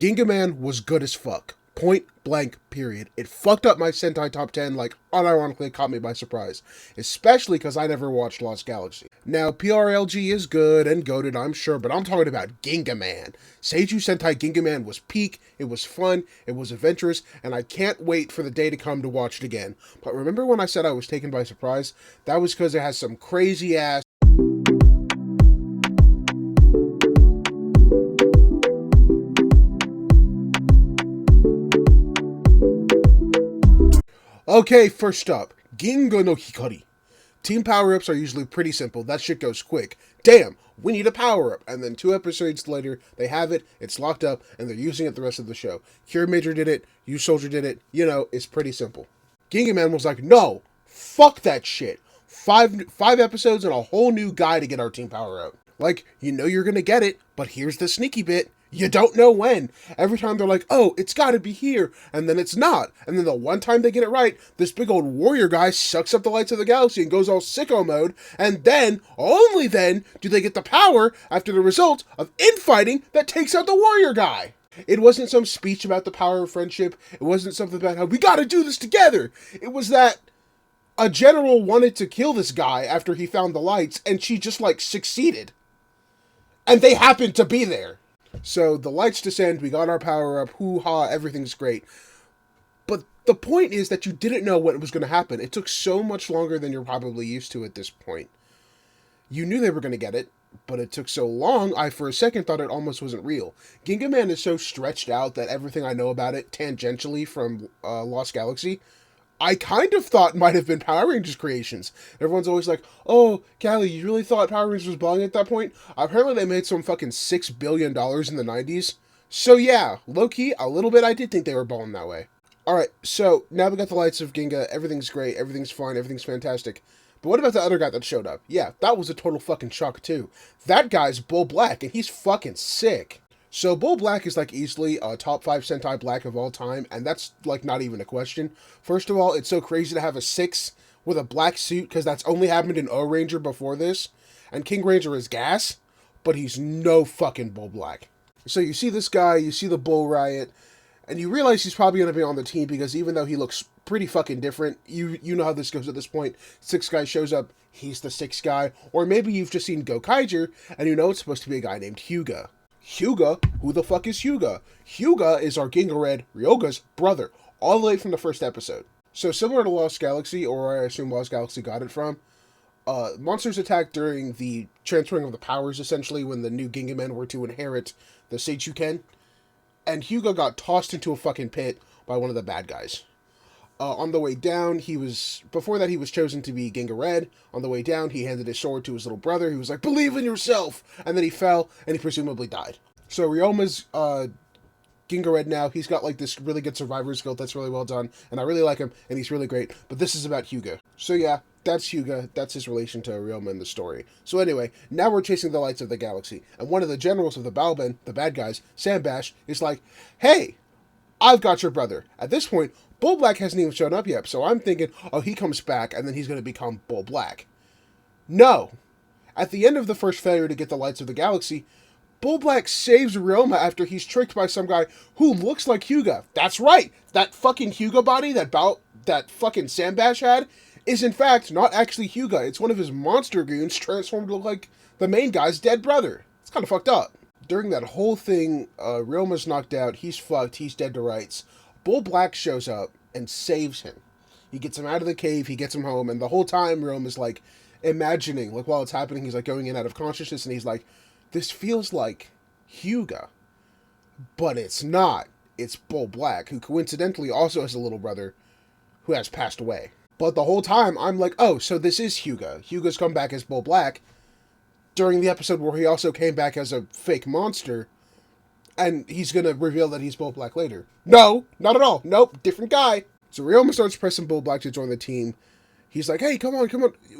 Gingaman was good as fuck. Point blank, period. It fucked up my Sentai top 10, like, unironically caught me by surprise. Especially because I never watched Lost Galaxy. Now, PRLG is good and goated, I'm sure, but I'm talking about Gingaman. Seiju Sentai Gingaman was peak, it was fun, it was adventurous, and I can't wait for the day to come to watch it again. But remember when I said I was taken by surprise? That was because it has some crazy ass Okay, first up, Ginga no Hikari. Team power-ups are usually pretty simple, that shit goes quick. Damn, we need a power-up, and then 2 episodes later, they have it, it's locked up, and they're using it the rest of the show. Cure Major did it, You Soldier did it, it's pretty simple. Gingaman was like, no, fuck that shit. Five episodes and a whole new guy to get our team power-up. Like, you're gonna get it, but here's the sneaky bit. You don't know when. Every time they're like, oh, it's gotta be here, and then it's not. And then the one time they get it right, this big old warrior guy sucks up the lights of the galaxy and goes all sicko mode, and then, only then, do they get the power after the result of infighting that takes out the warrior guy. It wasn't some speech about the power of friendship. It wasn't something about how we gotta do this together. It was that a general wanted to kill this guy after he found the lights, and she just, succeeded. And they happened to be there. So the lights descend, we got our power up, hoo-ha, everything's great. But the point is that you didn't know when it was going to happen. It took so much longer than you're probably used to at this point. You knew they were going to get it, but it took so long, I for a second thought it almost wasn't real. Gingaman is so stretched out that everything I know about it, tangentially from Lost Galaxy, I kind of thought might have been Power Rangers creations. Everyone's always like, oh, Callie, you really thought Power Rangers was balling at that point? Apparently they made some fucking $6 billion in the 90s. So yeah, low-key, a little bit I did think they were balling that way. Alright, so now we got the lights of Ginga, everything's great, everything's fine, everything's fantastic. But what about the other guy that showed up? Yeah, that was a total fucking shock too. That guy's Bull Black, and he's fucking sick. So Bull Black is easily a top 5 Sentai Black of all time, and that's not even a question. First of all, it's so crazy to have a 6 with a black suit, because that's only happened in O-Ranger before this, and King Ranger is gas, but he's no fucking Bull Black. So you see this guy, you see the Bull Riot, and you realize he's probably going to be on the team, because even though he looks pretty fucking different, you know how this goes at this point. 6 guy shows up, he's the 6th guy, or maybe you've just seen Gokaiger, and you know it's supposed to be a guy named Hyuga. Hyuga? Who the fuck is Hyuga? Hyuga is our Ginga Red, Ryoga's brother, all the way from the first episode. So similar to Lost Galaxy, or where I assume Lost Galaxy got it from, monsters attack during the transferring of the powers, essentially, when the new Gingamen were to inherit the Seichuken, and Hyuga got tossed into a fucking pit by one of the bad guys. On the way down, before that he was chosen to be Ginga Red. On the way down, he handed his sword to his little brother. He was like, believe in yourself! And then he fell, and he presumably died. So Ryoma's, Ginga Red now. He's got, this really good survivor skill that's really well done, and I really like him, and he's really great. But this is about Hyuga. So yeah, that's Hyuga. That's his relation to Ryoma in the story. So anyway, now we're chasing the lights of the galaxy, and one of the generals of the Balban, the bad guys, Sambash, is like, hey, I've got your brother. At this point, Bull Black hasn't even shown up yet, so I'm thinking, oh, he comes back, and then he's going to become Bull Black. No. At the end of the first failure to get the lights of the galaxy, Bull Black saves Ryoma after he's tricked by some guy who looks like Hyuga. That's right! That fucking Hyuga body that fucking Sambash had is in fact not actually Hyuga. It's one of his monster goons transformed to look like the main guy's dead brother. It's kind of fucked up. During that whole thing, Ryoma's knocked out, he's fucked, he's dead to rights. Bull Black shows up and saves him. He gets him out of the cave, he gets him home, and the whole time Ryoma's imagining, while it's happening, he's going in out of consciousness, and he's like, this feels like Hyuga. But it's not. It's Bull Black, who coincidentally also has a little brother who has passed away. But the whole time, I'm like, oh, so this is Hyuga. Hyuga's come back as Bull Black during the episode where he also came back as a fake monster, and he's gonna reveal that he's Bull Black later. No, not at all. Nope, different guy. So Ryoma starts pressing Bull Black to join the team. He's like, hey, come on.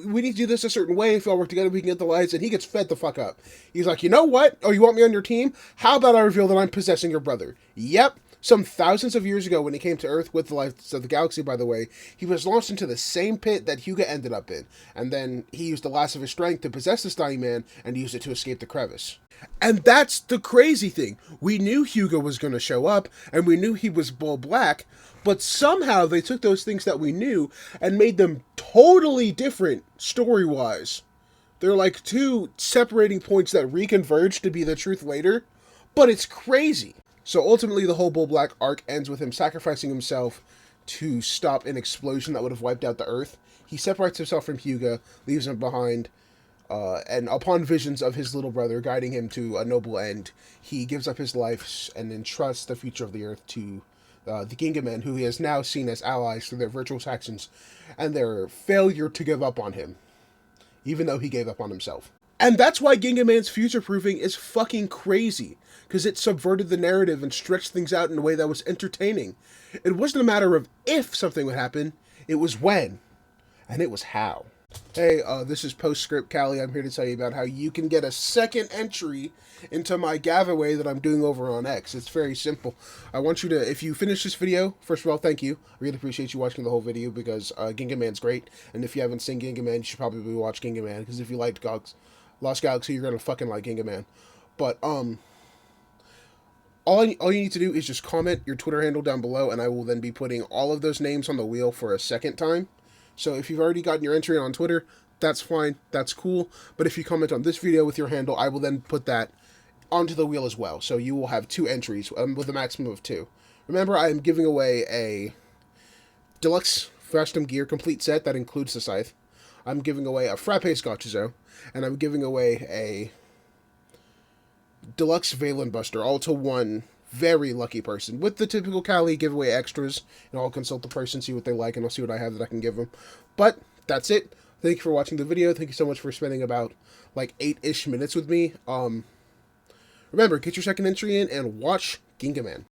We need to do this a certain way. If we all work together, we can get the lights. And he gets fed the fuck up. He's like, you know what? Oh, you want me on your team? How about I reveal that I'm possessing your brother? Yep. Some thousands of years ago, when he came to Earth with the lights of the galaxy, by the way, he was launched into the same pit that Hyuga ended up in, and then he used the last of his strength to possess this dying man and used it to escape the crevice. And that's the crazy thing. We knew Hyuga was going to show up, and we knew he was Bull Black, but somehow they took those things that we knew and made them totally different story-wise. They're like two separating points that reconverge to be the truth later, but it's crazy. So ultimately, the whole Bull Black arc ends with him sacrificing himself to stop an explosion that would have wiped out the Earth. He separates himself from Hyuga, leaves him behind, and upon visions of his little brother guiding him to a noble end, he gives up his life and entrusts the future of the Earth to the Gingaman, who he has now seen as allies through their virtuous actions and their failure to give up on him, even though he gave up on himself. And that's why Gingaman's future-proofing is fucking crazy, because it subverted the narrative and stretched things out in a way that was entertaining. It wasn't a matter of if something would happen, it was when, and it was how. Hey, this is Postscript Callie. I'm here to tell you about how you can get a second entry into my giveaway that I'm doing over on X. It's very simple. I want you to, if you finish this video, first of all, thank you. I really appreciate you watching the whole video because Gingaman's great. And if you haven't seen Gingaman, you should probably watch Gingaman, because if you liked Lost Galaxy, you're going to fucking like Gingaman. But, all you need to do is just comment your Twitter handle down below, and I will then be putting all of those names on the wheel for a second time. So if you've already gotten your entry on Twitter, that's fine, that's cool. But if you comment on this video with your handle, I will then put that onto the wheel as well. So you will have 2 entries with a maximum of 2. Remember, I am giving away a deluxe Fastum Gear complete set that includes the scythe. I'm giving away a Frappe Scotchizo, and I'm giving away a deluxe Valen Buster, all to one very lucky person, with the typical Callie giveaway extras, and I'll consult the person, see what they like, and I'll see what I have that I can give them. But that's it. Thank you for watching the video. Thank you so much for spending about like 8-ish minutes with me. Remember, get your second entry in and watch Gingaman.